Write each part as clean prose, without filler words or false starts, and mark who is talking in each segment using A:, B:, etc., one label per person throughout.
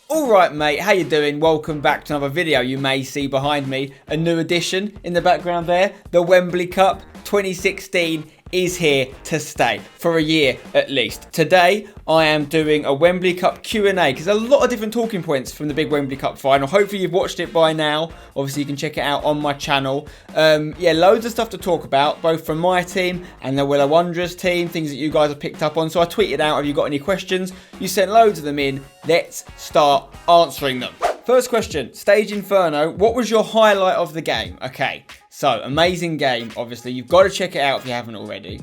A: Alright mate, how you doing? Welcome back to another video. You may see behind me a new addition in the background there. The Wembley Cup 2016 is here to stay for a year at least. Today I am doing a Wembley Cup Q&A because there's a lot of different talking points from the big Wembley Cup final. Hopefully you've watched it by now. Obviously you can check it out on my channel. Yeah, loads of stuff to talk about, both from my team and the Willa Wanderers team, things that you guys have picked up on. So I tweeted out, have you got any questions? You sent loads of them in. Let's start answering them. First question, Stage Inferno, what was your highlight of the game? Okay, so amazing game, obviously. You've got to check it out if you haven't already.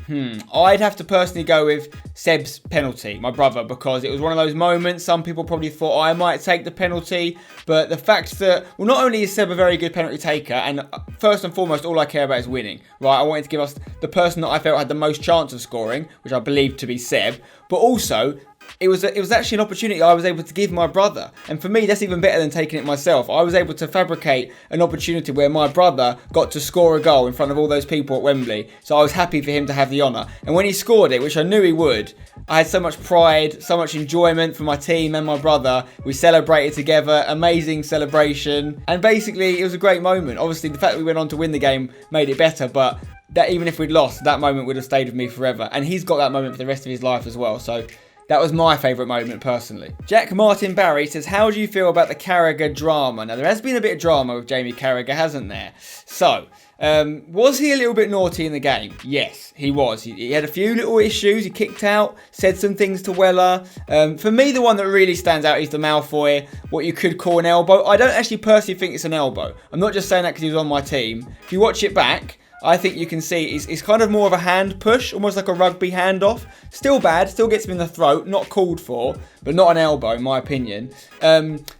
A: I'd have to personally go with Seb's penalty, my brother, because it was one of those moments. Some people probably thought I might take the penalty, but the fact that, well, not only is Seb a very good penalty taker, and first and foremost, all I care about is winning, right? I wanted to give us the person that I felt had the most chance of scoring, which I believed to be Seb, but also, it was actually an opportunity I was able to give my brother. And for me, that's even better than taking it myself. I was able to fabricate an opportunity where my brother got to score a goal in front of all those people at Wembley. So I was happy for him to have the honour. And when he scored it, which I knew he would, I had so much pride, so much enjoyment for my team and my brother. We celebrated together, amazing celebration. And basically, it was a great moment. Obviously, the fact that we went on to win the game made it better, but that even if we'd lost, that moment would have stayed with me forever. And he's got that moment for the rest of his life as well. So that was my favourite moment personally. Jack Martin Barry says, how do you feel about the Carragher drama? Now, there has been a bit of drama with Jamie Carragher, hasn't there? So, was he a little bit naughty in the game? Yes, he was. He had a few little issues. He kicked out, said some things to Weller. For me, the one that really stands out is the Malfoy, what you could call an elbow. I don't actually personally think it's an elbow. I'm not just saying that because he was on my team. If you watch it back, I think you can see it's kind of more of a hand push, almost like a rugby handoff. Still bad, still gets him in the throat, not called for, but not an elbow in my opinion.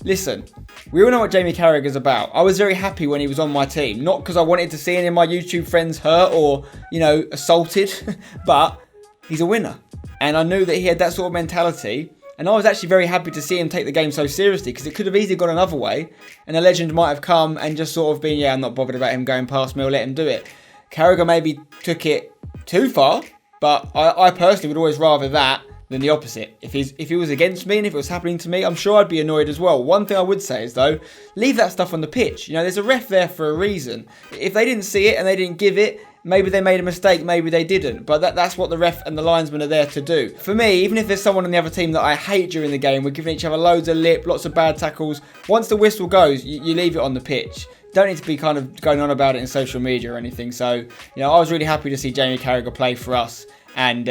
A: Listen, we all know what Jamie Carragher's about. I was very happy when he was on my team, not because I wanted to see any of my YouTube friends hurt or, you know, assaulted, but he's a winner. And I knew that he had that sort of mentality. And I was actually very happy to see him take the game so seriously because it could have easily gone another way. And a legend might have come and just sort of been, yeah, I'm not bothered about him going past me, or let him do it. Carragher maybe took it too far, but I personally would always rather that than the opposite. If he was against me and if it was happening to me, I'm sure I'd be annoyed as well. One thing I would say is, though, leave that stuff on the pitch. You know, there's a ref there for a reason. If they didn't see it and they didn't give it, maybe they made a mistake, maybe they didn't. But that's what the ref and the linesman are there to do. For me, even if there's someone on the other team that I hate during the game, we're giving each other loads of lip, lots of bad tackles, once the whistle goes, you leave it on the pitch. Don't need to be kind of going on about it in social media or anything. So, you know, I was really happy to see Jamie Carragher play for us. And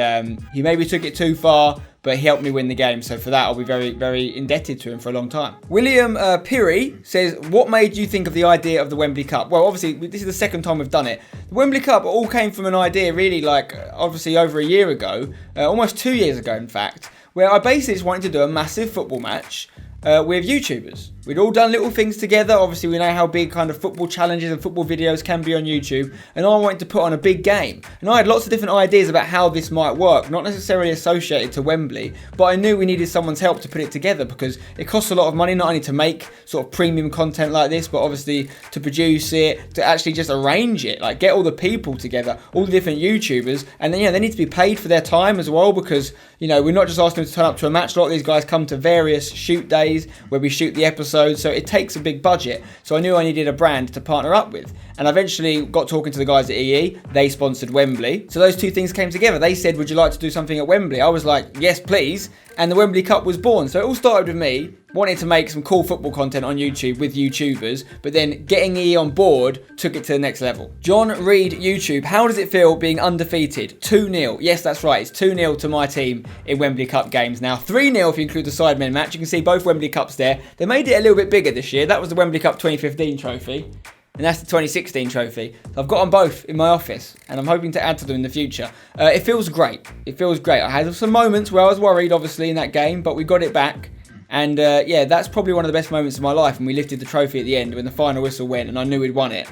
A: he maybe took it too far, but he helped me win the game. So for that, I'll be very, very indebted to him for a long time. William Pirry says, what made you think of the idea of the Wembley Cup? Well, obviously, this is the second time we've done it. The Wembley Cup all came from an idea really like, obviously, over a year ago, almost 2 years ago, in fact, where I basically just wanted to do a massive football match with YouTubers. We'd all done little things together. Obviously, we know how big kind of football challenges and football videos can be on YouTube. And I wanted to put on a big game. And I had lots of different ideas about how this might work, not necessarily associated to Wembley, but I knew we needed someone's help to put it together because it costs a lot of money, not only to make sort of premium content like this, but obviously to produce it, to actually just arrange it, like get all the people together, all the different YouTubers. And then, you know, they need to be paid for their time as well because, you know, we're not just asking them to turn up to a match. A lot of these guys come to various shoot days where we shoot the episodes. So it takes a big budget. So I knew I needed a brand to partner up with. And I eventually got talking to the guys at EE. They sponsored Wembley. So those two things came together. They said, would you like to do something at Wembley? I was like, yes, please. And the Wembley Cup was born. So it all started with me wanting to make some cool football content on YouTube with YouTubers, but then getting EE on board took it to the next level. John Reed YouTube, how does it feel being undefeated? 2-0. Yes, that's right. It's 2-0 to my team in Wembley Cup games now. 3-0 if you include the Sidemen match. You can see both Wembley Cups there. They made it a little bit bigger this year. That was the Wembley Cup 2015 trophy. And that's the 2016 trophy. So I've got them both in my office, and I'm hoping to add to them in the future. It feels great. It feels great. I had some moments where I was worried, obviously, in that game, but we got it back. And yeah, that's probably one of the best moments of my life when we lifted the trophy at the end, when the final whistle went and I knew we'd won it.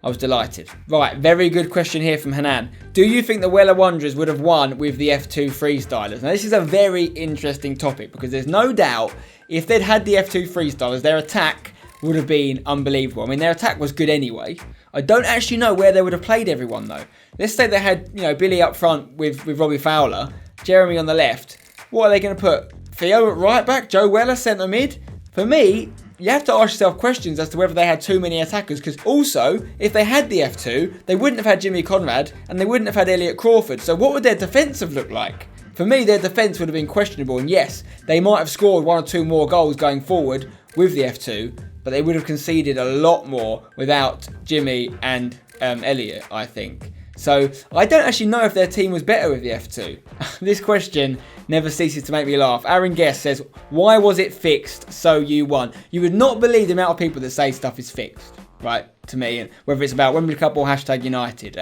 A: I was delighted. Right, very good question here from Hanan. Do you think the Willa Wanderers would have won with the F2 freestylers? Now, this is a very interesting topic because there's no doubt if they'd had the F2 freestylers, their attack would have been unbelievable. I mean, their attack was good anyway. I don't actually know where they would have played everyone, though. Let's say they had, you know, Billy up front with Robbie Fowler, Jeremy on the left. What are they going to put? Theo at right back, Joe Weller centre mid, For me, you have to ask yourself questions as to whether they had too many attackers, because also, if they had the F2, they wouldn't have had Jimmy Conrad, and they wouldn't have had Elliot Crawford. So what would their defence have looked like? For me, their defence would have been questionable, and yes, they might have scored 1 or 2 more goals going forward with the F2, but they would have conceded a lot more without Jimmy and Elliot, I think. So I don't actually know if their team was better with the F2. This question never ceases to make me laugh. Aaron Guest says, why was it fixed so you won? You would not believe the amount of people that say stuff is fixed, right, to me, and whether it's about Wembley Cup or #United.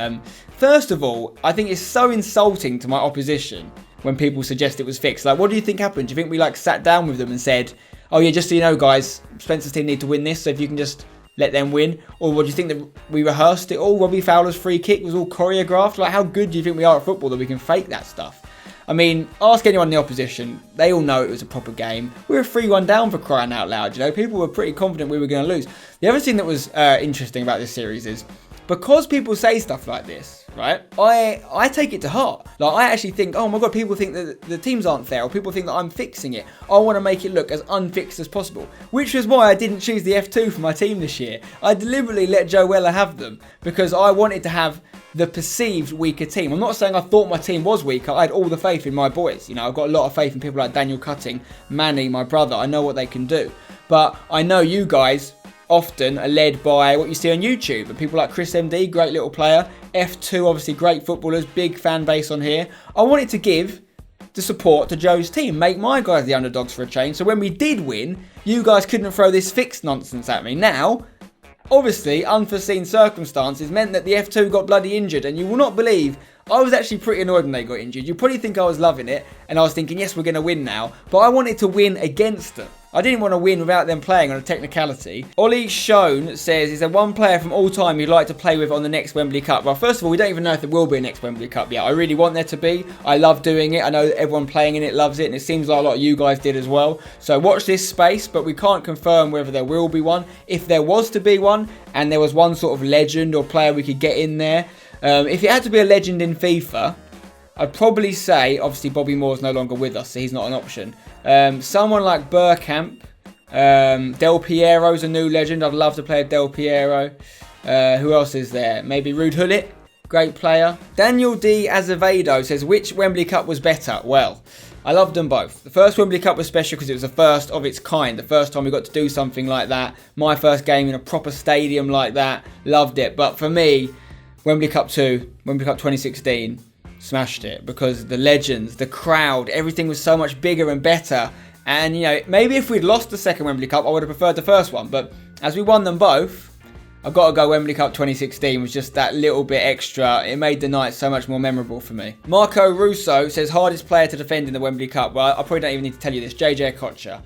A: First of all, I think it's so insulting to my opposition when people suggest it was fixed. Like, what do you think happened? Do you think we sat down with them and said, oh yeah, just so you know guys, Spencer's team need to win this, so if you can just let them win? Or what do you think that we rehearsed it all? Robbie Fowler's free kick was all choreographed? Like, how good do you think we are at football that we can fake that stuff? I mean, ask anyone in the opposition. They all know it was a proper game. We were 3-1 down, for crying out loud. You know, people were pretty confident we were going to lose. The other thing that was interesting about this series is, because people say stuff like this, right, I take it to heart. Like, I actually think, oh my God, people think that the teams aren't fair, or people think that I'm fixing it. I want to make it look as unfixed as possible, which was why I didn't choose the F2 for my team this year. I deliberately let Joe Weller have them, because I wanted to have the perceived weaker team. I'm not saying I thought my team was weaker. I had all the faith in my boys. You know, I've got a lot of faith in people like Daniel Cutting, Manny, my brother. I know what they can do. But I know you guys often are led by what you see on YouTube. And people like Chris MD, great little player. F2, obviously great footballers, big fan base on here. I wanted to give the support to Joe's team, make my guys the underdogs for a change. So when we did win, you guys couldn't throw this fixed nonsense at me. Now, obviously, unforeseen circumstances meant that the F2 got bloody injured, and you will not believe, I was actually pretty annoyed when they got injured. You probably think I was loving it, and I was thinking, yes, we're going to win now, but I wanted to win against them. I didn't want to win without them playing on a technicality. Ollie Schoen says, is there one player from all time you'd like to play with on the next Wembley Cup? Well, first of all, we don't even know if there will be a next Wembley Cup yet. I really want there to be. I love doing it. I know that everyone playing in it loves it, and it seems like a lot of you guys did as well. So watch this space, but we can't confirm whether there will be one. If there was to be one, and there was one sort of legend or player we could get in there, if it had to be a legend in FIFA, I'd probably say, obviously Bobby Moore's no longer with us, so he's not an option. Someone like Burkamp, Del Piero's a new legend. I'd love to play Del Piero. Who else is there? Maybe Ruud Gullit, great player. Daniel D. Azevedo says, which Wembley Cup was better? Well, I loved them both. The first Wembley Cup was special because it was the first of its kind. The first time we got to do something like that. My first game in a proper stadium like that. Loved it. But for me, Wembley Cup 2, Wembley Cup 2016, smashed it, because the legends, the crowd, everything was so much bigger and better. And, you know, maybe if we'd lost the second Wembley Cup, I would have preferred the first one. But as we won them both, I've got to go Wembley Cup 2016 was just that little bit extra. It made the night so much more memorable for me. Marco Russo says, hardest player to defend in the Wembley Cup. Well, I probably don't even need to tell you this. JJ Okocha.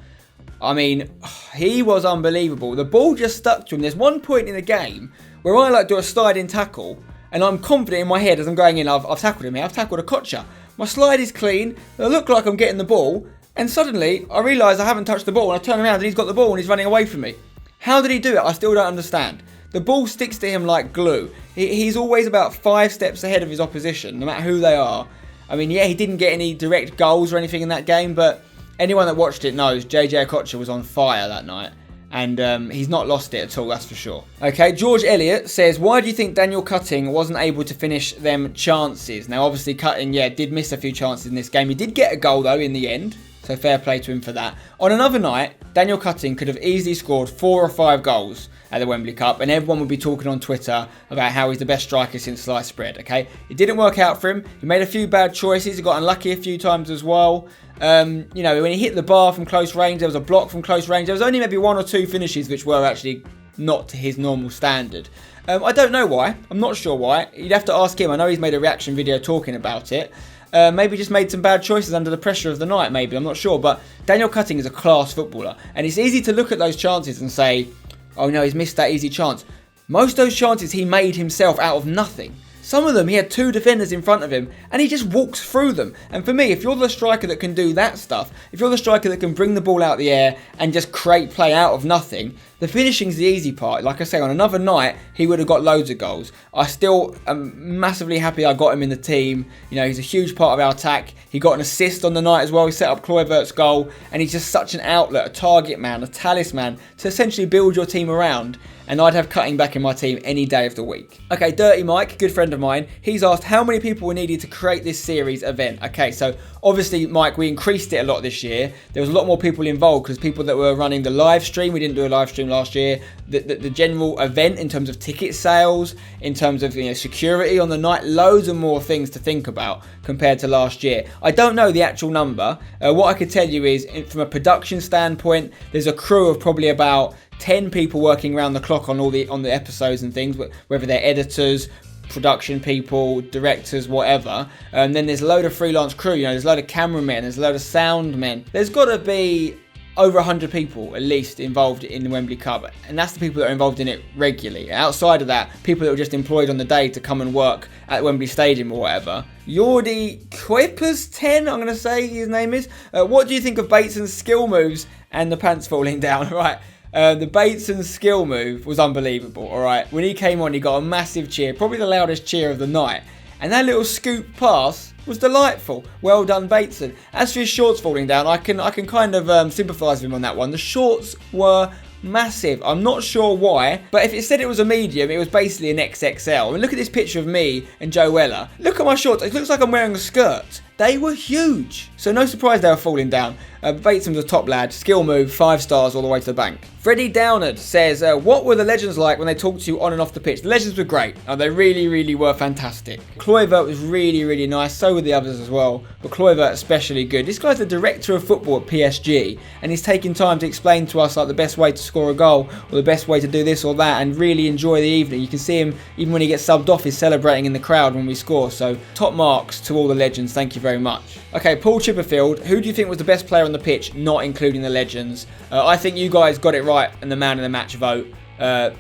A: I mean, he was unbelievable. The ball just stuck to him. There's one point in the game where I do a sliding tackle, and I'm confident in my head as I'm going in, I've tackled him here. I've tackled Okocha. My slide is clean. I look like I'm getting the ball. And suddenly, I realise I haven't touched the ball, and I turn around and he's got the ball and he's running away from me. How did he do it? I still don't understand. The ball sticks to him like glue. He's always about 5 steps ahead of his opposition, no matter who they are. I mean, yeah, he didn't get any direct goals or anything in that game, but anyone that watched it knows JJ Okocha was on fire that night. And he's not lost it at all, that's for sure. Okay, George Elliott says, why do you think Daniel Cutting wasn't able to finish them chances? Now, obviously, Cutting, yeah, did miss a few chances in this game. He did get a goal, though, in the end. So fair play to him for that. On another night, Daniel Cutting could have easily scored 4 or 5 goals at the Wembley Cup, and everyone would be talking on Twitter about how he's the best striker since sliced bread, okay? It didn't work out for him. He made a few bad choices. He got unlucky a few times as well. You know, when he hit the bar from close range, there was a block from close range. There was only maybe 1 or 2 finishes which were actually not to his normal standard. I don't know why. I'm not sure why. You'd have to ask him. I know he's made a reaction video talking about it. Maybe just made some bad choices under the pressure of the night, maybe. I'm not sure. But Daniel Cutting is a class footballer. And it's easy to look at those chances and say, oh no, he's missed that easy chance. Most of those chances he made himself out of nothing. Some of them, he had 2 defenders in front of him, and he just walks through them. And for me, if you're the striker that can do that stuff, if you're the striker that can bring the ball out the air and just create play out of nothing, the finishing's the easy part. Like I say, on another night, he would have got loads of goals. I still am massively happy I got him in the team. You know, he's a huge part of our attack. He got an assist on the night as well. He set up Kluivert's goal, and he's just such an outlet, a target man, a talisman to essentially build your team around. And I'd have Cutting back in my team any day of the week. Okay, Dirty Mike, good friend of mine, he's asked how many people were needed to create this series event. Okay, so obviously, Mike, we increased it a lot this year. There was a lot more people involved because people that were running the live stream, we didn't do a live stream last year, the general event in terms of ticket sales, in terms of security on the night, loads of more things to think about compared to last year. I don't know the actual number. What I could tell you is, from a production standpoint, there's a crew of probably about 10 people working around the clock on the episodes and things, whether they're editors, production people, directors, whatever. And then there's a load of freelance crew. There's a load of cameramen, there's a load of sound men. There's got to be over 100 people at least involved in the Wembley Cup, and that's the people that are involved in it regularly. Outside of that, people that were just employed on the day to come and work at Wembley Stadium or whatever. Jordi Kuipers 10, I'm going to say his name is. What do you think of Bateson's skill moves and the pants falling down? Right. The Bateson skill move was unbelievable, alright? When he came on, he got a massive cheer, probably the loudest cheer of the night. And that little scoop pass was delightful. Well done, Bateson. As for his shorts falling down, I can kind of sympathise with him on that one. The shorts were massive. I'm not sure why, but if it said it was a medium, it was basically an XXL. I mean, look at this picture of me and Joe Weller. Look at my shorts. It looks like I'm wearing a skirt. They were huge. So no surprise they were falling down. Bateson was a top lad. Skill move, 5 stars all the way to the bank. Freddie Downard says, what were the Legends like when they talked to you on and off the pitch? The Legends were great. They really, really were fantastic. Kluivert was really, really nice. So were the others as well. But Kluivert especially good. This guy's the director of football at PSG. And he's taking time to explain to us like the best way to score a goal, or the best way to do this or that, and really enjoy the evening. You can see him, even when he gets subbed off, he's celebrating in the crowd when we score. So top marks to all the Legends. Thank you very much. Okay, Paul Chipperfield, who do you think was the best player on the pitch, not including the Legends? I think you guys got it right in the man of the match vote.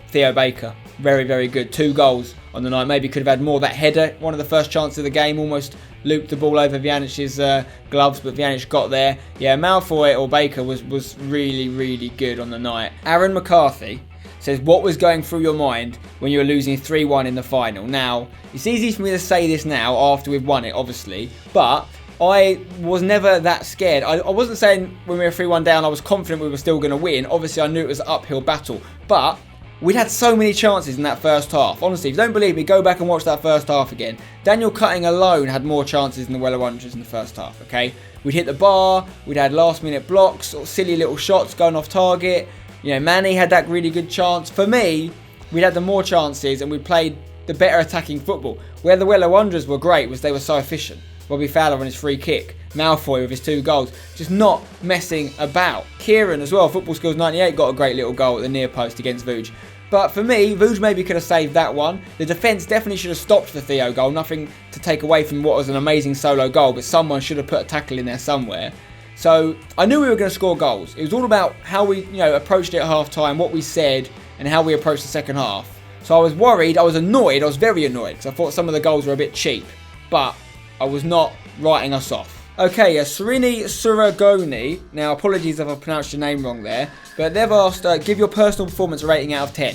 A: Theo Baker, very, very good. 2 goals on the night. Maybe could have had more. That header, one of the first chances of the game, almost looped the ball over Pjanic's gloves, but Pjanic got there. Yeah, Malfoy or Baker was really, really good on the night. Aaron McCarthy says, what was going through your mind when you were losing 3-1 in the final? Now, it's easy for me to say this now after we've won it, obviously, but I was never that scared. I wasn't saying when we were 3-1 down I was confident we were still going to win. Obviously, I knew it was an uphill battle, but we'd had so many chances in that first half. Honestly, if you don't believe me, go back and watch that first half again. Daniel Cutting alone had more chances than the Weller Wanderers in the first half, okay? We'd hit the bar, we'd had last-minute blocks, or silly little shots going off target. Manny had that really good chance. For me, we'd had the more chances and we played the better attacking football. Where the Weller Wanderers were great was they were so efficient. Robbie Fowler on his free kick, Malfoy with his 2 goals, just not messing about. Kieran as well, Football Skills 98, got a great little goal at the near post against Vuj. But for me, Vuj maybe could have saved that one. The defence definitely should have stopped the Theo goal. Nothing to take away from what was an amazing solo goal, but someone should have put a tackle in there somewhere. So I knew we were going to score goals. It was all about how we approached it at half-time, what we said, and how we approached the second half. So I was worried, I was annoyed, I was very annoyed, because I thought some of the goals were a bit cheap. But I was not writing us off. Okay, Serini Suragoni. Now, apologies if I pronounced your name wrong there. But they've asked, give your personal performance a rating out of 10.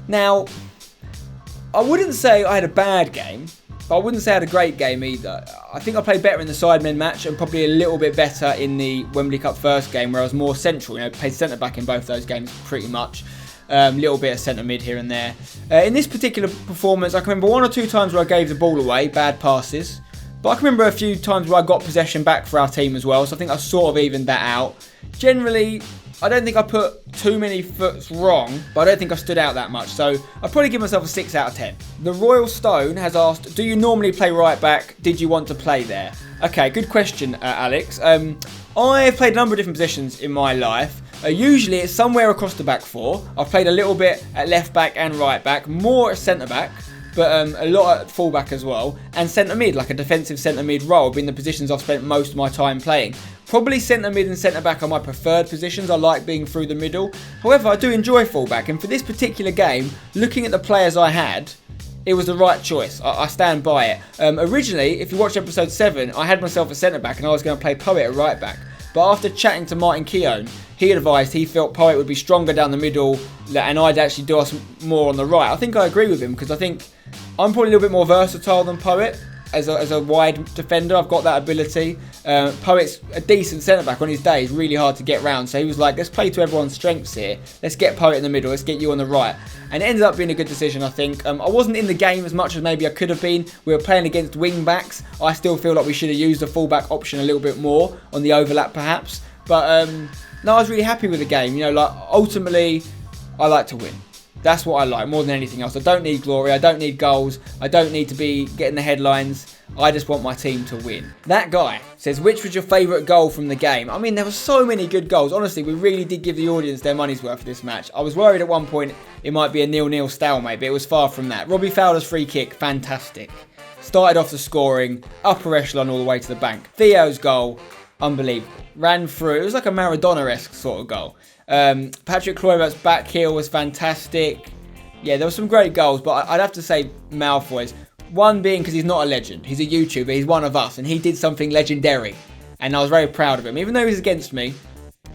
A: Now, I wouldn't say I had a bad game, but I wouldn't say I had a great game either. I think I played better in the Sidemen match and probably a little bit better in the Wembley Cup first game where I was more central. Played centre-back in both those games pretty much. Little bit of centre mid here and there. In this particular performance, I can remember 1 or 2 times where I gave the ball away, bad passes. But I can remember a few times where I got possession back for our team as well, so I think I sort of evened that out. Generally, I don't think I put too many foots wrong, but I don't think I stood out that much, so I'd probably give myself a 6 out of 10. The Royal Stone has asked, do you normally play right back? Did you want to play there? Okay, good question, Alex. I've played a number of different positions in my life. Usually it's somewhere across the back 4. I've played a little bit at left back and right back, more at centre back. But a lot at fullback as well, and centre mid, like a defensive centre mid role, being the positions I've spent most of my time playing. Probably centre mid and centre back are my preferred positions. I like being through the middle. However, I do enjoy fullback, and for this particular game, looking at the players I had, it was the right choice. I stand by it. Originally, if you watch episode 7, I had myself a centre-back and I was going to play Poet at right-back. But after chatting to Martin Keown, he advised he felt Poet would be stronger down the middle and I'd actually do us more on the right. I think I agree with him because I think I'm probably a little bit more versatile than Poet. As a wide defender, I've got that ability. Poet's a decent centre-back on his day. He's really hard to get round. So he was like, let's play to everyone's strengths here. Let's get Poet in the middle. Let's get you on the right. And it ended up being a good decision, I think. I wasn't in the game as much as maybe I could have been. We were playing against wing-backs. I still feel like we should have used the full-back option a little bit more on the overlap, perhaps. But, no, I was really happy with the game. You know, like, ultimately, I like to win. That's what I like more than anything else. I don't need glory. I don't need goals. I don't need to be getting the headlines. I just want my team to win. That guy says, which was your favourite goal from the game? I mean, there were so many good goals. Honestly, we really did give the audience their money's worth for this match. I was worried at one point it might be a 0-0 stalemate, but it was far from that. Robbie Fowler's free kick, fantastic. Started off the scoring, upper echelon all the way to the bank. Theo's goal, unbelievable. Ran through. It was like a Maradona-esque sort of goal. Patrick Kluivert's back heel was fantastic. Yeah, there were some great goals, but I'd have to say Malfoy's. One being because he's not a legend. He's a YouTuber. He's one of us, and he did something legendary. And I was very proud of him. Even though he was against me,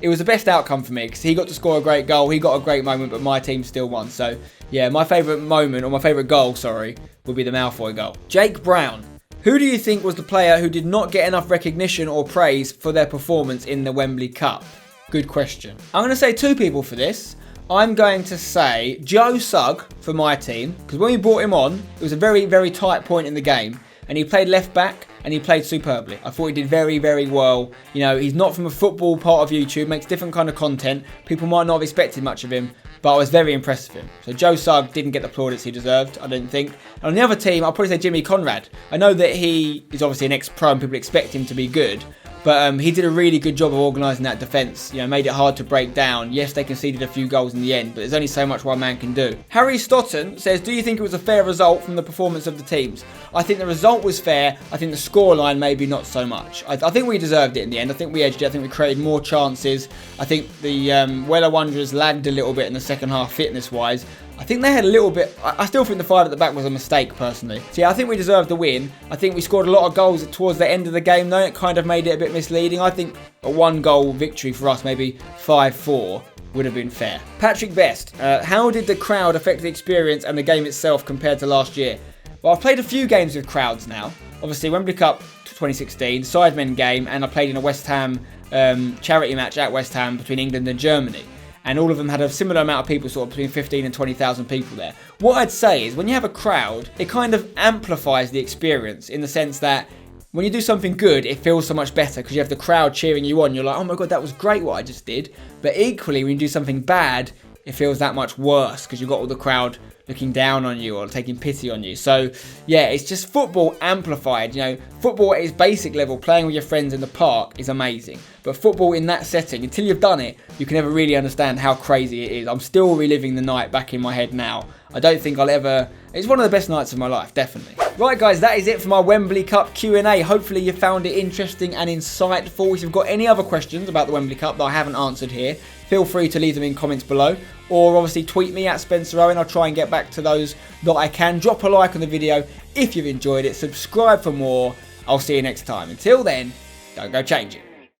A: it was the best outcome for me because he got to score a great goal. He got a great moment, but my team still won. So, yeah, my favourite moment, or my favourite goal, sorry, would be the Malfoy goal. Jake Brown. Who do you think was the player who did not get enough recognition or praise for their performance in the Wembley Cup? Good question. I'm going to say 2 people for this. I'm going to say Joe Sugg for my team, because when we brought him on, it was a very, very tight point in the game, and he played left back, and he played superbly. I thought he did very, very well. You know, he's not from a football part of YouTube, makes different kind of content. People might not have expected much of him, but I was very impressed with him. So Joe Sugg didn't get the plaudits he deserved, I don't think. And on the other team, I'll probably say Jimmy Conrad. I know that he is obviously an ex-pro and people expect him to be good, but he did a really good job of organising that defence. You know, made it hard to break down. Yes, they conceded a few goals in the end, but there's only so much one man can do. Harry Stoughton says, do you think it was a fair result from the performance of the teams? I think the result was fair. I think the scoreline maybe not so much. I think we deserved it in the end. I think we edged it. I think we created more chances. I think the Weller Wanderers lagged a little bit in the second half fitness-wise. I think they had a little bit... I still think the 5 at the back was a mistake, personally. So, yeah, I think we deserved the win. I think we scored a lot of goals towards the end of the game, though. It kind of made it a bit misleading. I think a 1-goal victory for us, maybe 5-4, would have been fair. Patrick Best, how did the crowd affect the experience and the game itself compared to last year? Well, I've played a few games with crowds now. Obviously, Wembley Cup 2016, Sidemen game, and I played in a West Ham charity match at West Ham between England and Germany. And all of them had a similar amount of people, sort of between 15 and 20,000 people there. What I'd say is when you have a crowd, it kind of amplifies the experience in the sense that when you do something good, it feels so much better because you have the crowd cheering you on. You're like, oh my God, that was great what I just did. But equally, when you do something bad, it feels that much worse because you've got all the crowd looking down on you or taking pity on you. So, yeah, it's just football amplified. You know, football at its basic level, playing with your friends in the park is amazing. But football in that setting, until you've done it, you can never really understand how crazy it is. I'm still reliving the night back in my head now. I don't think I'll ever... It's one of the best nights of my life, definitely. Right, guys, that is it for my Wembley Cup Q&A. Hopefully you found it interesting and insightful. If you've got any other questions about the Wembley Cup that I haven't answered here, feel free to leave them in comments below. Or obviously tweet me at Spencer Owen. I'll try and get back to those that I can. Drop a like on the video if you've enjoyed it. Subscribe for more. I'll see you next time. Until then, don't go change it.